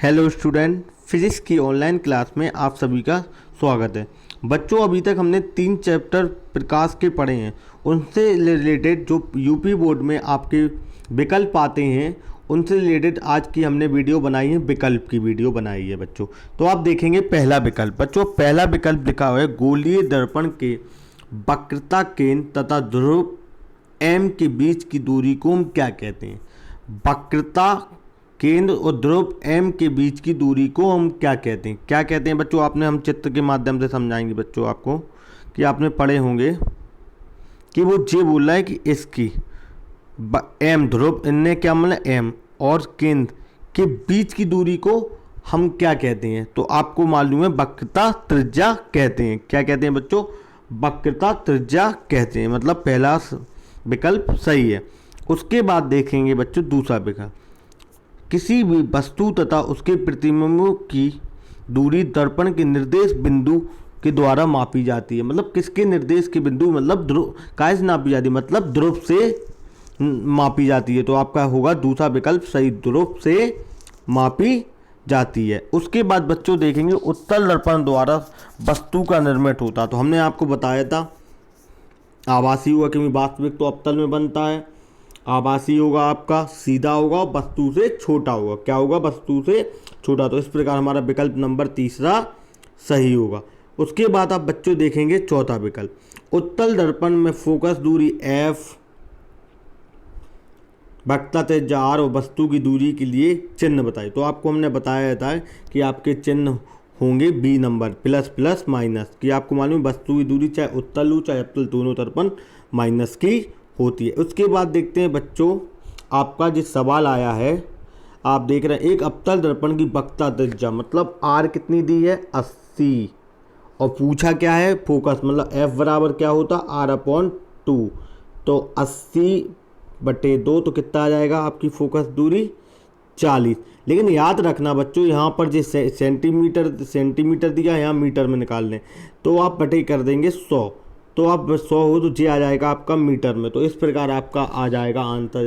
Hello student, physics की online class में आप सभी का स्वागत है। बच्चों, अभी तक हमने 3 चैप्टर प्रकाश के पढ़े हैं। उनसे रिलेटेड जो यूपी बोर्ड में आपके विकल्प आते हैं, उनसे रिलेटेड आज की हमने वीडियो बनाई है, विकल्प की वीडियो बनाई है बच्चों। तो आप देखेंगे पहला विकल्प। बच्चों, पहला विकल्प लिखा हुआ है गोलीय दर्पण के वक्रता केंद्र तथा ध्रुव एम के बीच की दूरी को हम क्या कहते हैं? वक्रता केंद्र और ध्रुव एम के बीच की दूरी को हम क्या कहते हैं? क्या कहते हैं बच्चों? आपने हम चित्र के माध्यम से समझाएंगे बच्चों आपको, कि आपने पढ़े होंगे कि वो ये बोल रहा है कि इसकी एम ध्रुव, इनने क्या मतलब एम और केंद्र के बीच की दूरी को हम क्या कहते हैं? तो आपको मालूम है वक्रता त्रिज्या कहते हैं। क्या कहते हैं बच्चों? वक्रता त्रिज्या कहते हैं। मतलब पहला विकल्प सही है। उसके बाद देखेंगे बच्चों दूसरा विकल्प, किसी भी वस्तु तथा उसके प्रतिबिंबों की दूरी दर्पण के निर्देश बिंदु के द्वारा मापी जाती है। मतलब किसके निर्देश के बिंदु, मतलब ध्रुव काय से नापी जाती है? मतलब ध्रुव से मापी जाती है। तो आपका होगा दूसरा विकल्प सही, ध्रुव से मापी जाती है। उसके बाद बच्चों देखेंगे उत्तल दर्पण द्वारा वस्तु का निर्मित होता। तो हमने आपको बताया था आभासी होगा, क्योंकि वास्तविक तो अवतल में बनता है। आभासी होगा आपका सीधा होगा, वस्तु से छोटा होगा। क्या होगा? वस्तु से छोटा। तो इस प्रकार हमारा विकल्प नंबर तीसरा सही होगा। उसके बाद आप बच्चों देखेंगे चौथा विकल्प, उत्तल दर्पण में फोकस दूरी एफ, वक्रता त्रिज्या आर और वस्तु की दूरी के लिए चिन्ह बताइए। तो आपको हमने बताया था कि आपके चिन्ह होंगे बी नंबर, प्लस प्लस माइनस, कि आपको मालूम वस्तु की दूरी चाहे उत्तल हो चाहे अवतल, दोनों दर्पण माइनस की होती है। उसके बाद देखते हैं बच्चों आपका जो सवाल आया है, आप देख रहे हैं एक अवतल दर्पण की वक्रता त्रिज्या, मतलब आर कितनी दी है? 80, और पूछा क्या है? फोकस, मतलब एफ बराबर क्या होता? R/2। तो 80/2 तो कितना आ जाएगा आपकी फोकस दूरी? 40। लेकिन याद रखना बच्चों, यहाँ पर जो सेंटीमीटर दिया, यहाँ मीटर में निकाल लें, तो आप बटे कर देंगे 100। तो आप 100 हो तो जे आ जाएगा आपका मीटर में। तो इस प्रकार आपका आ जाएगा आंसर,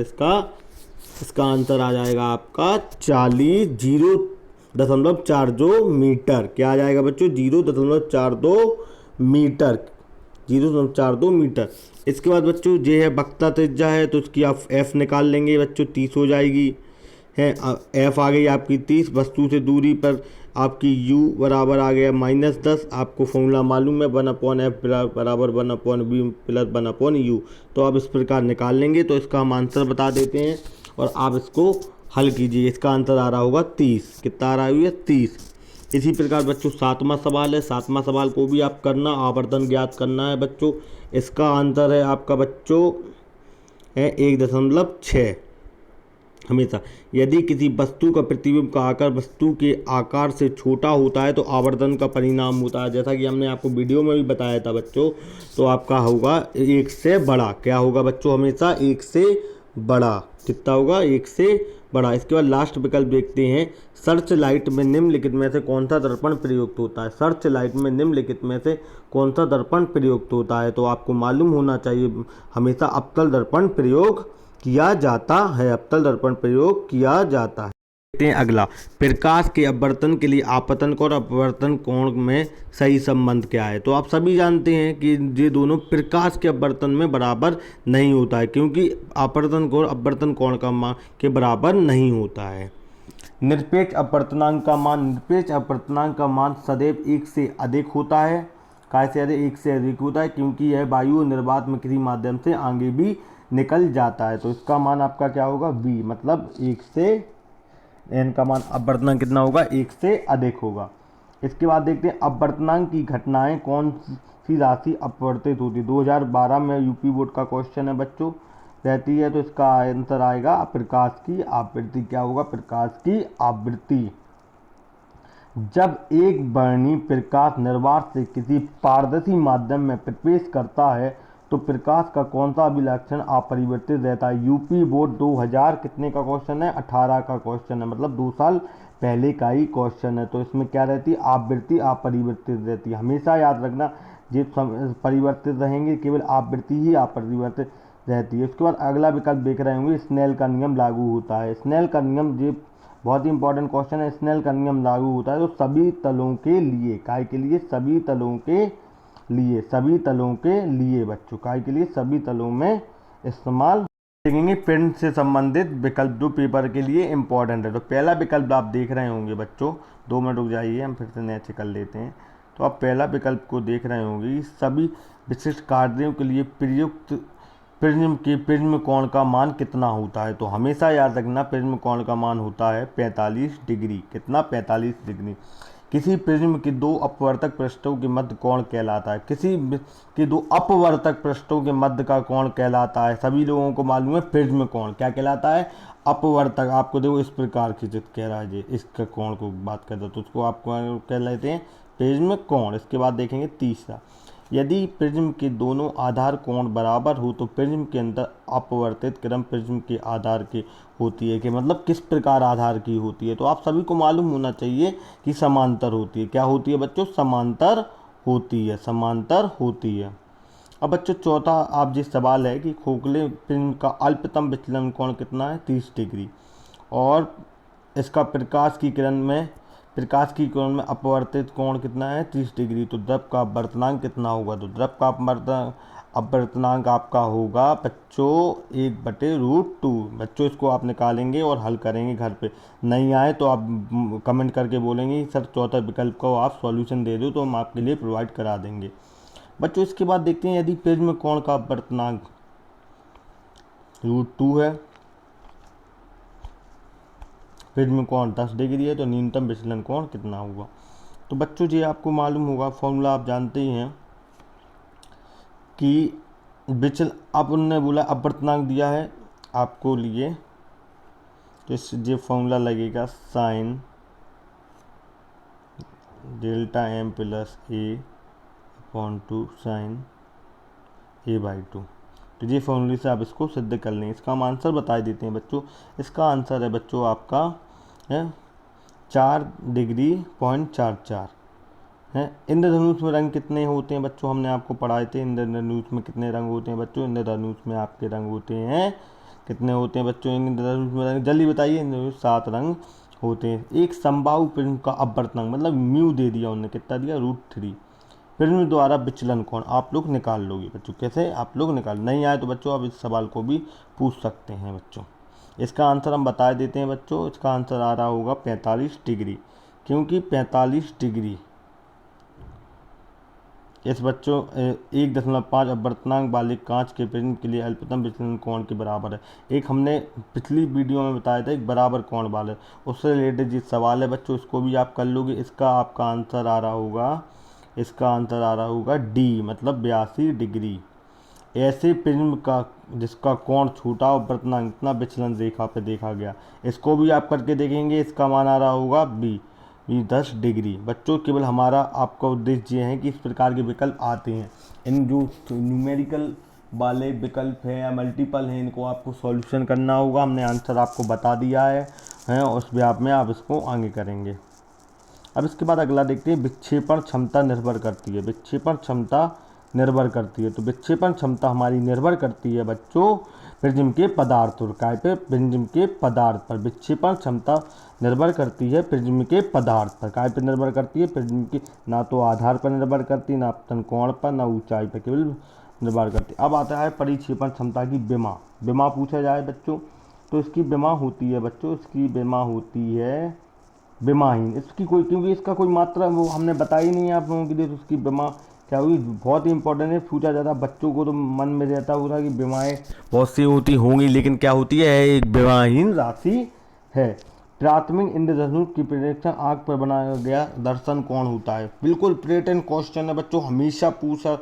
इसका आंसर आ जाएगा आपका 40, 0.42 मीटर। क्या आ जाएगा बच्चों? 0.42 मीटर, 0.42 मीटर। इसके बाद बच्चों ये है वक्रता त्रिज्या है, तो उसकी आप एफ निकाल लेंगे बच्चों, 30 हो जाएगी है। एफ आ गई आपकी 30। वस्तु से दूरी पर आपकी u बराबर आ गया -10। आपको फॉर्मूला मालूम है 1/f बराबर 1/v प्लस 1/u। तो आप इस प्रकार निकाल लेंगे। तो इसका हम आंसर बता देते हैं और आप इसको हल कीजिए। इसका आंसर आ रहा होगा 30। कितना आ रहा है? 30। इसी प्रकार बच्चों सातवां सवाल है। सातवां सवाल को भी आप करना, आवर्तन ज्ञात करना है बच्चों। इसका आंसर है आपका बच्चों है 1.6। हमेशा यदि किसी वस्तु का प्रतिबिंब का आकार वस्तु के आकार से छोटा होता है तो आवर्तन का परिणाम होता है। जैसा कि हमने आपको वीडियो में भी बताया था बच्चों, तो आपका होगा 1 से बड़ा। क्या होगा बच्चों? हमेशा 1 से बड़ा। कितना होगा? 1 से बड़ा। इसके बाद लास्ट विकल्प देखते हैं, सर्च लाइट में निम्नलिखित में से कौन सा दर्पण प्रयुक्त होता है? सर्च लाइट में निम्नलिखित में से कौन सा दर्पण प्रयुक्त होता है? तो आपको मालूम होना चाहिए हमेशा अवतल दर्पण प्रयोग किया जाता है। अवतल दर्पण प्रयोग किया जाता है। देखते हैं अगला, प्रकाश के अपवर्तन के लिए आपतन कोण और अपवर्तन कोण में सही संबंध क्या है? तो आप सभी जानते हैं कि ये दोनों प्रकाश के अपवर्तन में बराबर नहीं होता है, क्योंकि आपतन कोण अपवर्तन कोण के बराबर नहीं होता है। निरपेक्ष अपवर्तनांक का मान सदैव 1 से अधिक होता है। काय से अधिक? 1 से अधिक होता है, क्योंकि यह वायु निर्वात में किसी माध्यम से आगे भी निकल जाता है। तो इसका मान आपका क्या होगा? b, मतलब 1 से n का मान अपवर्तनांक कितना होगा? 1 से अधिक होगा। इसके बाद देखते हैं अपवर्तनांक की घटनाएं कौन सी राशि अपवर्तित होती है? 2012 में यूपी बोर्ड का क्वेश्चन है बच्चों, रहती है। तो इसका आंसर आएगा प्रकाश की आवृत्ति। क्या होगा? प्रकाश की आवृत्ति। जब एक वर्णी प्रकाश निर्वात से किसी पारदर्शी माध्यम में प्रवेश करता है तो प्रकाश का कौन सा अभिलक्षण अपरिवर्तित रहता है? यूपी बोर्ड 2000 कितने का क्वेश्चन है? 18 का क्वेश्चन है, मतलब 2 साल पहले का ही क्वेश्चन है। तो इसमें क्या रहती है? आवृत्ति अपरिवर्तित रहती है। हमेशा याद रखना, ये परिवर्तित रहेंगे, केवल आवृत्ति ही अपरिवर्तित रहती है। उसके बाद अगला विकल्प देख रहे होंगे, स्नेल का नियम लागू होता है। स्नेल का नियम, ये बहुत ही इंपॉर्टेंट क्वेश्चन है। स्नेल का नियम लागू होता है तो सभी तलों के लिए, काय के लिए, सभी तलों के लिए, सभी तलों के लिए बच्चों, काय के लिए, सभी तलों में इस्तेमाल। देखेंगे पेन से संबंधित विकल्प जो पेपर के लिए इंपॉर्टेंट है। तो पहला विकल्प आप देख रहे होंगे बच्चों, 2 मिनट रुक जाइए, हम फिर से नेक्स्ट कर लेते हैं। तो आप पहला विकल्प को देख रहे होंगे, सभी विशिष्ट कार्यों के लिए प्रयुक्त प्रिज्म कोण का मान कितना होता है। तो हमेशा याद रखना, प्रिज्म कोण का मान होता है 45 डिग्री। कितना? 45 डिग्री। किसी प्रिज्म के दो अपवर्तक पृष्ठों के मध्य कोण कहलाता है। किसी के दो अपवर्तक पृष्ठों के मध्य का कोण कहलाता है, सभी लोगों को मालूम है, प्रिज्म कोण। क्या कहलाता है? अपवर्तक। आपको देखो इस प्रकार खिंचित कह रहा है जी, इसका कोण को बात करता है तो उसको आपको कह लेते हैं प्रिज्म कोण। इसके बाद देखेंगे तीसरा, यदि प्रिज्म के दोनों आधार कोण बराबर हो तो प्रिज्म के अंदर अपवर्तित किरण प्रिज्म के आधार की होती है। कि मतलब किस प्रकार आधार की होती है। तो आप सभी को मालूम होना चाहिए कि समांतर होती है। क्या होती है बच्चों? समांतर होती है, समांतर होती है। अब बच्चों चौथा आप जिस सवाल है कि खोखले प्रिज्म का अल्पतम विचलन कोण कितना है? 30 डिग्री। और इसका प्रकाश की किरण में अपवर्तित कोण कितना है? 30 डिग्री। तो द्रव का अपवर्तनांक कितना होगा? तो द्रव का अपवर्तनांक आपका होगा बच्चों 1/√2। बच्चों इसको आप निकालेंगे और हल करेंगे घर पे। नहीं आए तो आप कमेंट करके बोलेंगे सर चौथा विकल्प को आप सॉल्यूशन दे दो, तो हम आपके लिए प्रोवाइड करा देंगे। बच्चों इसके बाद देखते हैं, यदि प्रिज्म कोण का अपवर्तनांक √2 है, प्रिज्म कोण 10 डिग्री है, तो न्यूनतम विचलन कोण कितना होगा? तो बच्चों ये आपको मालूम होगा, फॉर्मूला आप जानते ही हैं कि अब उन्होंने बोला अपवर्तनांक दिया है आपको लिए, तो इस ये फॉर्मूला लगेगा sine delta m plus a/2 sine a/2। तो ये फॉर्मूले से आप इसको सिद्ध कर लें। इसका हम आंसर बता देते हैं बच्चों। इसका आंसर है बच्चों आपका है 4°.44 है। इंद्रधनुष में रंग कितने होते हैं बच्चों? हमने आपको पढ़ाए थे इंद्रधनुष में कितने रंग होते हैं बच्चों। इंद्रधनुष में आपके रंग होते हैं, कितने होते हैं बच्चों इंद्रधनुष में रंग? जल्दी बताइए। इंद्रधनुष 7 रंग होते हैं। एक समबाहु प्रिज्म का अपवर्तनांक, मतलब म्यू दे दिया उन्होंने, कितना दिया? √3। प्रिज्म द्वारा विचलन कोण आप लोग निकाल लोगे बच्चों। कैसे आप लोग निकाल? नहीं आए तो बच्चों आप इस सवाल को भी पूछ सकते हैं बच्चों। इसका आंसर हम बता देते हैं बच्चों। इसका आंसर आ रहा होगा 45 डिग्री, क्योंकि 45 डिग्री इस बच्चों 1.5 अपवर्तनांक वाले कांच के प्रिज्म के लिए अल्पतम विचलन कोण के बराबर है। एक हमने पिछली वीडियो में बताया था एक बराबर कोण वाले, उससे रिलेटेड जिस सवाल है बच्चों इसको भी आप कर लोगे। इसका आपका आंसर आ रहा होगा डी, मतलब 82 डिग्री। ऐसे प्रिज्म का जिसका कोण छोटा और अपवर्तनांक इतना विचलन रेखा पे देखा गया, इसको भी आप करके देखेंगे। इसका मान आ रहा होगा बी 10 डिग्री। बच्चों केवल हमारा आपका उद्देश्य ये है कि इस प्रकार के विकल्प आते हैं, इन जो न्यूमेरिकल वाले विकल्प हैं या मल्टीपल हैं, इनको आपको सॉल्यूशन करना होगा। हमने आंसर आपको बता दिया है और उस व्याप में आप इसको आगे करेंगे। अब इसके बाद अगला देखते हैं, विक्षेपण क्षमता निर्भर करती है। विक्षेपण क्षमता निर्भर करती है, तो विक्षेपण क्षमता हमारी निर्भर करती है बच्चों प्रिज्म के पदार्थ और काय पे? प्रिज्म के पदार्थ पर। विक्षेपण क्षमता निर्भर करती है प्रिज्म के पदार्थ पर। काय पे निर्भर करती है? प्रिज्म के, ना तो आधार पर निर्भर करती, ना अपतन कोण पर, ना ऊंचाई पर, केवल निर्भर करती। अब आता है परिक्षेपण क्षमता की विमा। विमा पूछा जाए बच्चों तो इसकी विमा होती है बच्चों, इसकी विमा होती है विमाहीन। इसकी कोई, क्योंकि इसका कोई मात्रा वो हमने बताई नहीं है आप लोगों के लिए, तो उसकी विमा क्या हुई? बहुत ही इंपॉर्टेंट है, पूछा जाता है बच्चों को, तो मन में रहता होगा कि विमाएँ बहुत सी होती होंगी, लेकिन क्या होती है? एक विमाहीन राशि है। प्राथमिक इंद्रधनुष की प्रेक्षण आग पर बनाया गया दर्शन कोण होता है। बिल्कुल प्रेटेन क्वेश्चन है बच्चों, हमेशा पूछा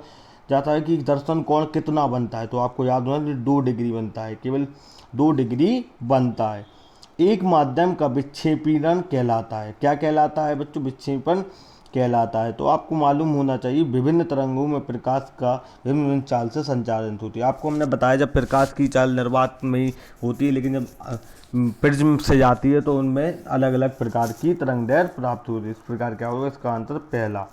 जाता है कि दर्शन कोण कितना बनता है। तो आपको याद होना 2 डिग्री बनता है, केवल 2 डिग्री बनता है। एक माध्यम का विक्षेपण कहलाता है। क्या कहलाता है बच्चों? विक्षेपण कहलाता है। तो आपको मालूम होना चाहिए विभिन्न तरंगों में प्रकाश का विभिन्न चाल से संचालित होती है। आपको हमने बताया जब प्रकाश की चाल निर्वात में ही होती है, लेकिन जब प्रिज्म से जाती है तो उनमें अलग अलग प्रकार की तरंग दैर्घ्य प्राप्त होती है। इस प्रकार क्या होगा? इसका आंसर पहला।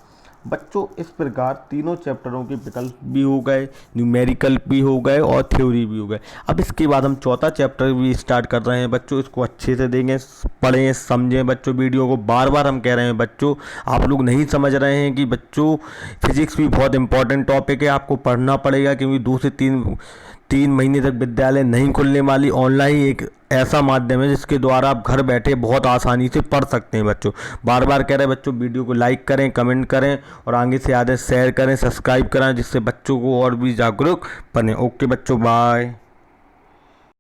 बच्चों इस प्रकार तीनों चैप्टरों के विकल्प भी हो गए, न्यूमेरिकल भी हो गए और थ्योरी भी हो गए। अब इसके बाद हम चौथा चैप्टर भी स्टार्ट कर रहे हैं बच्चों, इसको अच्छे से देंगे, पढ़ें समझें बच्चों। वीडियो को बार बार हम कह रहे हैं बच्चों, आप लोग नहीं समझ रहे हैं कि बच्चों फिजिक्स भी बहुत इंपॉर्टेंट टॉपिक है, आपको पढ़ना पड़ेगा, क्योंकि 2 से 3 महीने तक विद्यालय नहीं खुलने वाली। ऑनलाइन एक ऐसा माध्यम है जिसके द्वारा आप घर बैठे बहुत आसानी से पढ़ सकते हैं बच्चों। बार बार कह रहे हैं बच्चों, वीडियो को लाइक करें, कमेंट करें और आगे से ज़्यादा शेयर करें, सब्सक्राइब करें, जिससे बच्चों को और भी जागरूक बने। ओके बच्चों, बाय।